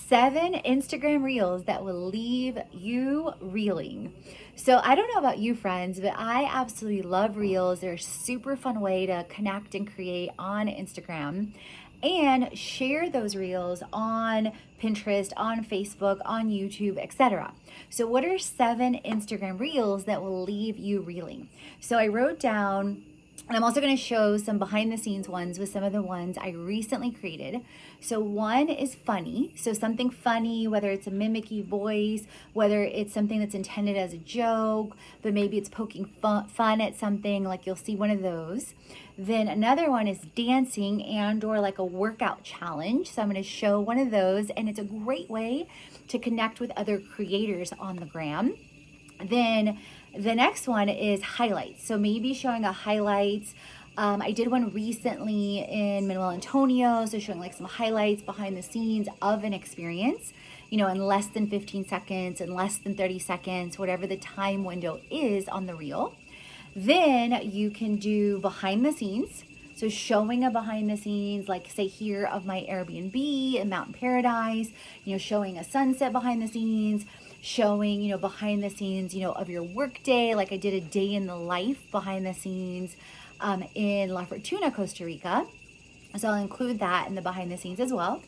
7 Instagram reels that will leave you reeling. So I don't know about you friends, but I absolutely love reels. They're a super fun way to connect and create on Instagram and share those reels on Pinterest, on Facebook, on YouTube, etc. So what are 7 Instagram reels that will leave you reeling? So I wrote down, and I'm also going to show some behind the scenes ones with some of the ones I recently created. So one is funny. So something funny, whether it's a mimicky voice, whether it's something that's intended as a joke, but maybe it's poking fun at something, like you'll see one of those. Then another one is dancing and or like a workout challenge. So I'm going to show one of those, and it's a great way to connect with other creators on the gram. Then the next one is highlights. So maybe showing a highlights. I did one recently in Manuel Antonio, so showing like some highlights behind the scenes of an experience, you know, in less than 15 seconds, in less than 30 seconds, whatever the time window is on the reel. Then you can do behind the scenes. So showing a behind the scenes, like say here of my Airbnb in Mountain Paradise, you know, showing a sunset behind the scenes, showing, you know, behind the scenes, you know, of your work day. Like I did a day in the life behind the scenes in La Fortuna, Costa Rica. So I'll include that in the behind the scenes as well.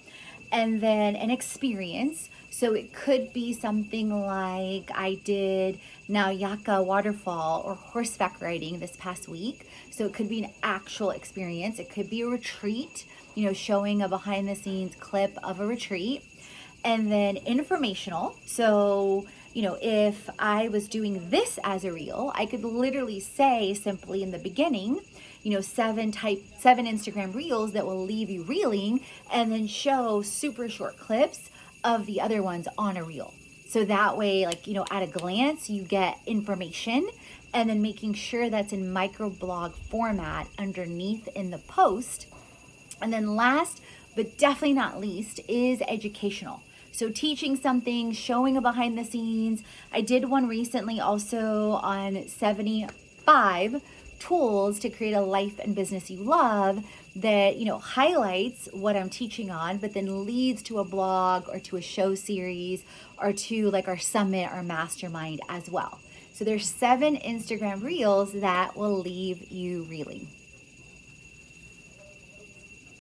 And then an experience. So it could be something like I did Nauyaka waterfall or horseback riding this past week. So it could be an actual experience. It could be a retreat, you know, showing a behind the scenes clip of a retreat. And then informational. So, you know, if I was doing this as a reel, I could literally say simply in the beginning, you know, 7 Instagram reels that will leave you reeling, and then show super short clips of the other ones on a reel. So that way, like, you know, at a glance, you get information, and then making sure that's in microblog format underneath in the post. And then last, but definitely not least, is educational. So teaching something, showing a behind the scenes. I did one recently also on 75 tools to create a life and business you love that, you know, highlights what I'm teaching on, but then leads to a blog or to a show series or to like our summit or mastermind as well. So there's 7 Instagram reels that will leave you reeling.